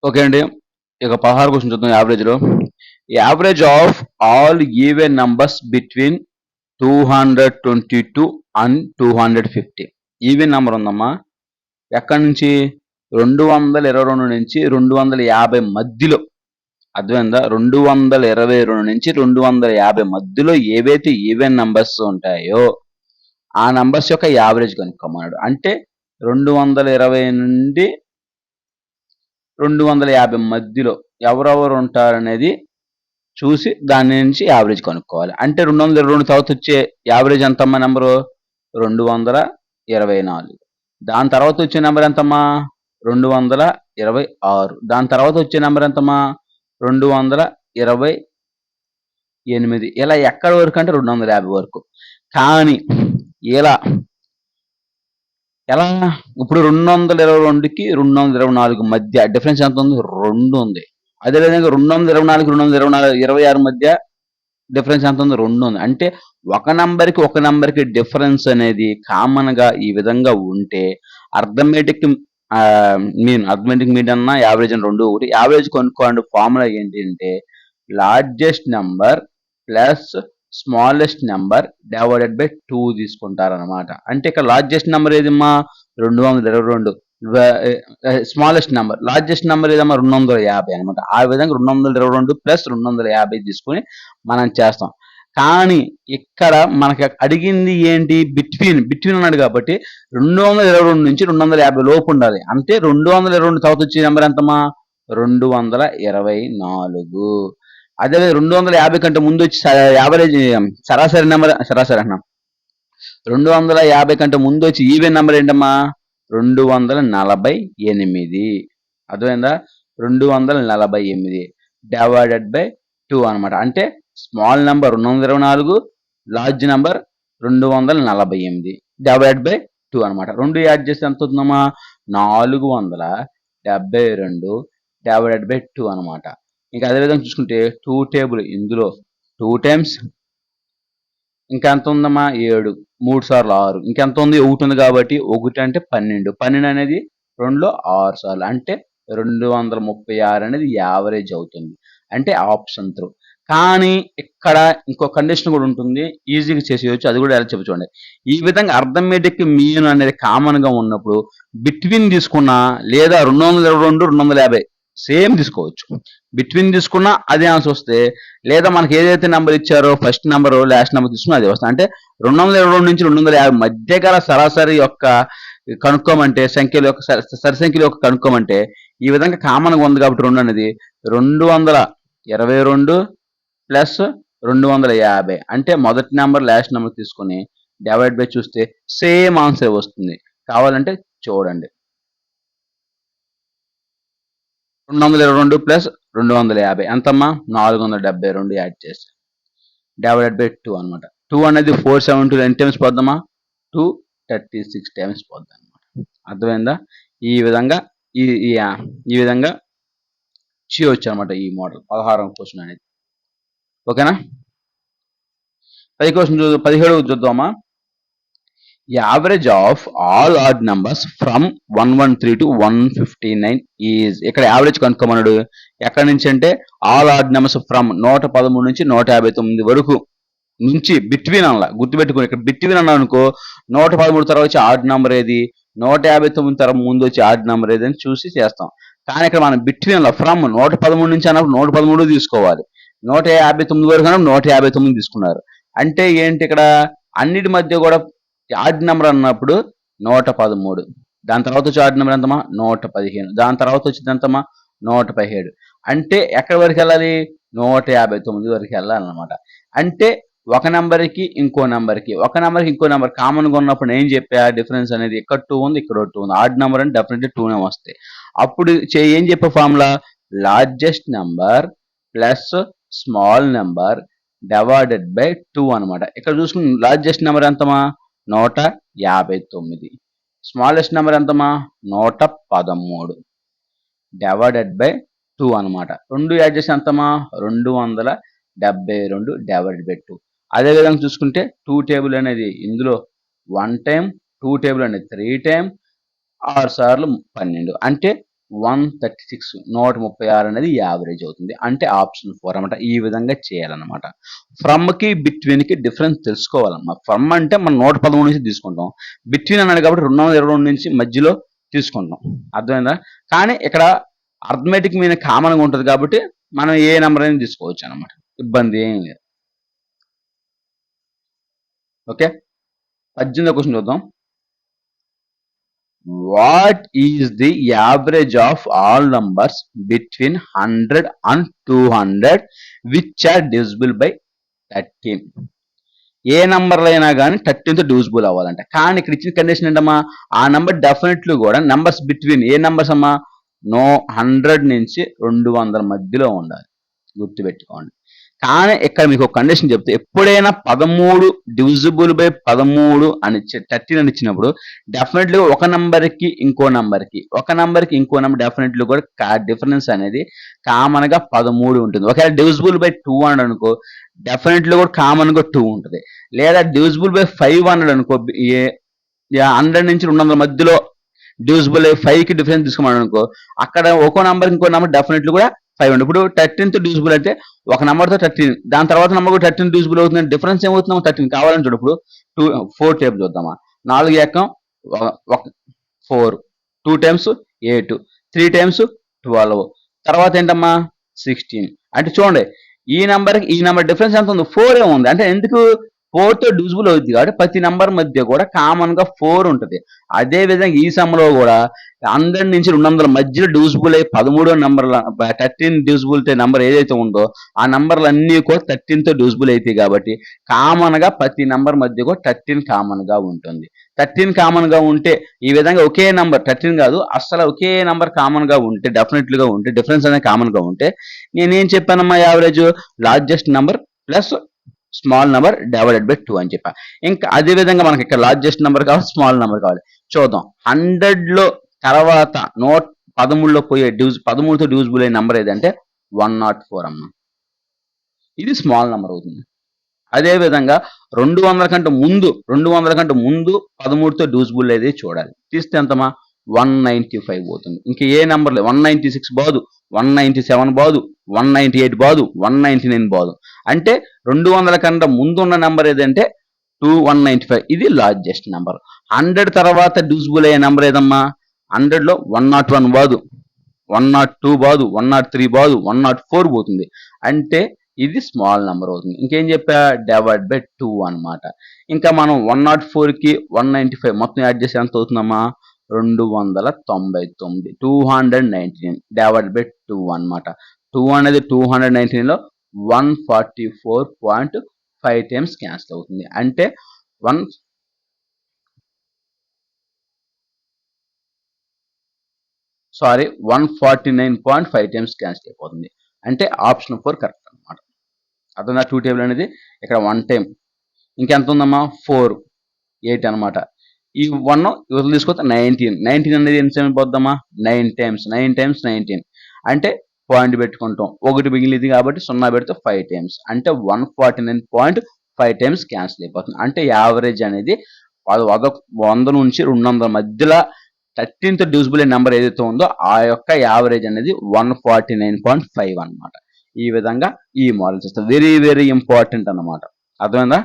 Okay అండి. ఇక 16 question చూద్దాం యావరేజ్‌లో. Average of all even numbers between 222 and 250. Even number ఉందమ్మా. ఎక్కడి నుంచి? 222 నుంచి 250 మధ్యలో. అర్థమైందా? 222 నుంచి 250 మధ్యలో ఏవైతే ఈవెన్ నంబర్స్ ఉంటాయో ఆ నంబర్స్ యొక్క యావరేజ్ కనుక్కోమన్నాడు. అంటే 220 నుండి 250 మధ్యలో ఎవరెవరు ఉంటారనేది చూసి దాని నుంచి యావరేజ్ కనుక్కోవాలి. అంటే 222 తర్వాత వచ్చే యావరేజ్ ఎంతమ్మా నెంబరు? 224. దాని తర్వాత వచ్చే నెంబర్ ఎంతమ్మా? 226. దాని తర్వాత వచ్చే నెంబర్ ఎంతమ్మా? 228. ఇలా ఎక్కడి వరకు అంటే 250 వరకు. కానీ ఇలా ఎలా? ఇప్పుడు 222కి 224 మధ్య డిఫరెన్స్ ఎంత ఉంది? 2 ఉంది. అదేవిధంగా 224, 226 మధ్య డిఫరెన్స్ ఎంత ఉంది? 2 ఉంది. అంటే ఒక నంబర్కి ఒక నంబర్కి డిఫరెన్స్ అనేది కామన్గా ఈ విధంగా ఉంటే అర్థమెటిక్ మీన్ అన్న యావరేజ్ అని రెండు ఒకటి. యావరేజ్ కనుక్కోండి ఫార్ములా ఏంటి అంటే largest number plus smallest number divided by 2 తీసుకుంటారనమాట. అంటే ఇక్కడ లార్జెస్ట్ నెంబర్ ఏదమ్మా? 222. స్మాలెస్ట్ నెంబర్ లార్జెస్ట్ నెంబర్ ఏదమ్మా? 250 అనమాట. ఆ విధంగా 222 ప్లస్ 250 తీసుకుని మనం చేస్తాం. కానీ ఇక్కడ మనకి అడిగింది ఏంటి? బిట్వీన్ అన్నాడు కాబట్టి 222 నుంచి 250 లోపు ఉండాలి. అంటే 222 తర్వాత వచ్చే నెంబర్ ఎంతమ్మా? 224. అదేవిధంగా 250 కంటే ముందు వచ్చి యావరేజ్ సరాసరి నెంబర్ సరాసరి అంటున్నాం. 250 కంటే ముందు వచ్చి ఈవెన్ నెంబర్ ఏంటమ్మా? 248. అర్థమైందా? 248 డివైడెడ్ బై 2 అనమాట. అంటే small number 224, large number 248 divided by 2 అనమాట. 2 యాడ్ చేస్తే ఎంత అవుతుందమ్మా? 472 డివైడెడ్ బై 2 అనమాట. ఇంకా అదేవిధంగా చూసుకుంటే 2 టేబుల్ ఇందులో 2 టైమ్స్ ఇంకా ఎంత ఉందమ్మా? 7. 3 సార్లు 6. ఇంకెంత ఉంది? 1 ఉంది కాబట్టి 1 అంటే 12. 12 అనేది 2లో 6 సార్లు. అంటే 236 అనేది యావరేజ్ అవుతుంది. అంటే ఆప్షన్ త్రూ. కానీ ఇక్కడ ఇంకో కండిషన్ కూడా ఉంటుంది. ఈజీగా చేసేయచ్చు. అది కూడా ఎలా చెప్పు చూడండి. ఈ విధంగా అర్థమెటిక్ మీన్ అనేది కామన్గా ఉన్నప్పుడు బిట్వీన్ తీసుకున్నా లేదా 222, 250 సేమ్ తీసుకోవచ్చు. బిట్వీన్ తీసుకున్నా అదే ఆన్సర్ వస్తే, లేదా మనకి ఏదైతే నెంబర్ ఇచ్చారో ఫస్ట్ నెంబర్ లాస్ట్ నెంబర్ తీసుకున్నా అదే వస్తుంది. అంటే 222 నుంచి 250 మధ్య గల సరాసరి యొక్క కనుక్కోమంటే సంఖ్యల యొక్క సరి సంఖ్యల యొక్క కనుక్కోమంటే ఈ విధంగా కామన్గా ఉంది కాబట్టి 2 అనేది 222 ప్లస్ 250. అంటే మొదటి నెంబర్ లాస్ట్ నెంబర్ తీసుకుని డివైడ్ బై చూస్తే సేమ్ ఆన్సర్ వస్తుంది. కావాలంటే చూడండి. 222 ప్లస్ 250 ఎంతమ్మా? 472 యాడ్ చేస్తే డివైడెడ్ బై 2 అనమాట. 2 అనేది 472 ఎన్ని టైమ్స్ పోద్దమ్మా? 236 టైమ్స్ పోద్ది అనమాట. అర్థమైందా? ఈ విధంగా ఈ విధంగా చేయవచ్చు అనమాట ఈ మోడల్. 16వ క్వశ్చన్ అనేది. ఓకేనా? 17 చూద్దామా? Average of all add numbers from 113 to 159 is. ఇక్కడ యావరేజ్ కనుక్కోమన్నాడు. ఎక్కడి నుంచి అంటే ఆల్ ఆడ్ నెంబర్స్ ఫ్రమ్ 113 నుంచి 159 వరకు నుంచి బిట్వీన్ అలా గుర్తుపెట్టుకుని. ఇక్కడ బిట్వీన్ అన్నా అనుకో 113 తర్వాత వచ్చి ఆడ్ నెంబర్ ఏది, 159 తర్వాత ముందు వచ్చి ఆడ్ నెంబర్ ఏది అని చూసి చేస్తాం. కానీ ఇక్కడ మనం బిట్వీన్ అలా ఫ్రమ్ 113 నుంచి అన్నప్పుడు 113 తీసుకోవాలి. 159 వరకు అన్నప్పుడు 159 తీసుకున్నారు. అంటే ఏంటి ఇక్కడ అన్నిటి మధ్య కూడా ఆడ్ నెంబర్ అన్నప్పుడు 113. దాని తర్వాత వచ్చి ఆడ్ నెంబర్ ఎంతమా? 115. దాని తర్వాత వచ్చింది ఎంతమా? 117. అంటే ఎక్కడి వరకు వెళ్ళాలి? 159 వరకు వెళ్ళాలన్నమాట. అంటే ఒక నెంబర్కి ఇంకో నెంబర్కి ఇంకో నెంబర్ కామన్గా ఉన్నప్పుడు నేను చెప్పా డిఫరెన్స్ అనేది ఇక్కడ 2 ఉంది, ఇక్కడ 2 ఉంది. ఆడ్ నెంబర్ అంటే డెఫినెట్లీ 2నే వస్తాయి. అప్పుడు ఏం చెప్పే formula? Largest number plus small number divided by 2 అనమాట. ఇక్కడ చూసుకుని లార్జెస్ట్ నెంబర్ ఎంతమా? 159. స్మాలెస్ట్ నెంబర్ ఎంతమా? 113 డివైడెడ్ బై 2 అనమాట. 2 యాడ్ చేసి ఎంతమా? 272 డివైడెడ్ బై 2. అదేవిధంగా చూసుకుంటే 2 టేబుల్ అనేది ఇందులో 1 టైం, 2 టేబుల్ అనేది 3 టైం, 6 సార్లు 12. అంటే 136 136 అనేది యావరేజ్ అవుతుంది. అంటే ఆప్షన్ 4 అనమాట. ఈ విధంగా చేయాలన్నమాట. ఫ్రమ్ కి బిట్వీన్ కి డిఫరెన్స్ తెలుసుకోవాలన్నమాట. ఫ్రమ్ అంటే మనం 113 నుంచి తీసుకుంటాం, బిట్వీన్ అన్నాడు కాబట్టి 222 నుంచి మధ్యలో తీసుకుంటాం. అర్థమైందా? కానీ ఇక్కడ అర్థమెటిక్ మీద కామన్గా ఉంటుంది కాబట్టి మనం ఏ నెంబర్ అయినా తీసుకోవచ్చు అనమాట, ఇబ్బంది ఏం లేదు. ఓకే, 18వ క్వశ్చన్ చూద్దాం. What is the average of all numbers between 100 and 200 which are divisible by 13? ఏ నంబర్లు అయినా కానీ 13తో డివిజిబుల్ అవ్వాలంట. కానీ ఇక్కడ ఇచ్చిన కండిషన్ ఏంటమ్మా, ఆ నంబర్ డెఫినెట్లీ కూడా నంబర్స్ బిట్వీన్ ఏ నంబర్స్ అమ్మా, 100 నుంచి 200 మధ్యలో ఉండాలి, గుర్తుపెట్టుకోండి. కానీ ఇక్కడ మీకు ఒక కండిషన్ చెప్తే, ఎప్పుడైనా 13 డివిజిబుల్ బై 13 అని 13 అని ఇచ్చినప్పుడు డెఫినెట్లీ ఒక నంబర్కి ఇంకో నంబర్కి, ఒక నంబర్కి ఇంకో నెంబర్ డెఫినెట్లీ కూడా డిఫరెన్స్ అనేది కామన్ గా 13 ఉంటుంది. ఒకవేళ డివిజిబుల్ బై 2 అన్నాడు అనుకో, డెఫినెట్లీ కూడా కామన్ గా 2 ఉంటుంది. లేదా డివిజిబుల్ బై 5 అన్నాడు అనుకో, 100 నుంచి 200 మధ్యలో డివిజిబుల్ 5 కి డిఫరెన్స్ తీసుకోమన్నాడు అనుకో, అక్కడ ఒక్కో నంబర్ ఇంకో నెంబర్ డెఫినెట్లీ కూడా 5 ఉంది. ఇప్పుడు 13తో డివిజిబుల్ అంటే ఒక నెంబర్తో 13, దాని తర్వాత నెంబర్ కూడా 13 డివిజిబుల్ అవుతుంది. డిఫరెన్స్ ఏమవుతుందో 13 కావాలని చూడు. ఇప్పుడు 4 టైప్ చూద్దామా. 4 ఏకం 4, 2 టైమ్స్ 8, 3 టైమ్స్ 12, తర్వాత ఏంటమ్మా 16. అంటే చూడండి, ఈ నెంబర్ డిఫరెన్స్ ఎంత ఉంది, 4 ఉంది. అంటే ఎందుకు, 4తో డివిజిబుల్ అవుతుంది కాబట్టి ప్రతి నెంబర్ మధ్య కూడా కామన్ గా 4 ఉంటుంది. అదే విధంగా ఈ సమ్లో కూడా 100 నుంచి 200 మధ్యలో డివిజిబుల్ అయ్యి 13 నెంబర్ల 13 డివిజిబుల్ నెంబర్ ఏదైతే ఉందో ఆ నెంబర్లు అన్ని కూడా 13తో డివిజిబుల్ అవుతాయి కాబట్టి కామన్ గా ప్రతి నెంబర్ మధ్య కూడా 13 కామన్ గా ఉంటుంది. 13 కామన్ గా ఉంటే ఈ విధంగా ఒకే నెంబర్ 13 కాదు, అసలు ఒకే నెంబర్ కామన్ గా ఉంటే డెఫినెట్లీగా ఉంటే డిఫరెన్స్ అనేది కామన్ గా ఉంటే నేనేం చెప్పానమ్మా, average largest number plus small number divided by 2 అని చెప్పా. ఇంకా అదే విధంగా మనకి ఇక్కడ లార్జెస్ట్ నెంబర్ కావాలి, స్మాల్ నెంబర్ కావాలి. చూద్దాం, 100లో తర్వాత 113లో పోయే 13తో డివిజిబుల్ అయ్యే నెంబర్ ఏదంటే 104 అమ్మ, ఇది స్మాల్ నెంబర్ అవుతుంది. అదే విధంగా 200 కంటే ముందు 13తో డివిజిబుల్ అయితే చూడాలి. తీస్తే ఎంతమా 195 పోతుంది. ఇంకా ఏ నెంబర్ లేదు, 196 బాదు, 197 బాదు, 198 బాదు, 199 బాదు. అంటే 200 కంటే ముందు ఉన్న నెంబర్ ఏదంటే 195, ఇది లార్జెస్ట్ నెంబర్. 100 తర్వాత డివిజిబుల్ అయ్యే నెంబర్ ఏదమ్మా, 100లో 101 బాదు, 102 బాదు, 103 బాదు, 104 పోతుంది. అంటే ఇది స్మాల్ నెంబర్ అవుతుంది. ఇంకేం చెప్పా, డివైడ్ బై 2 అనమాట. ఇంకా మనం 104కి 195 మొత్తం యాడ్ చేసి ఎంత అవుతుందమ్మా, 299, 219 డివైడ్ బై 2 అనమాట. 2 అనేది 219లో 144.5 టైమ్స్ క్యాన్సిల్ అవుతుంది. అంటే 149.5 టైమ్స్ క్యాన్సిల్ అయిపోతుంది. అంటే ఆప్షన్ 4 కరెక్ట్ అనమాట. అర్థం, 2 టేబుల్ అనేది ఇక్కడ 1 టైం, ఇంకెంత ఉందమ్మా 4, 8 అనమాట. ఈ 1 ఇవతలు తీసుకొస్తే 19 అనేది ఎంత టైం పోద్దమ్మా, 9 టైమ్స్ 19. అంటే పాయింట్ పెట్టుకుంటాం, ఒకటి మిగిలింది కాబట్టి 0 పెడితే 5 టైమ్స్, అంటే 149.5 టైమ్స్ క్యాన్సిల్ అయిపోతుంది. అంటే యావరేజ్ అనేది 100 నుంచి 200 మధ్యలో 13తో డివిజిబుల్ నెంబర్ ఏదైతే ఉందో ఆ యొక్క యావరేజ్ అనేది 149.5 అనమాట. ఈ విధంగా ఈ మోడల్ చేస్తారు. వెరీ వెరీ ఇంపార్టెంట్ అనమాట. అర్థమైందా?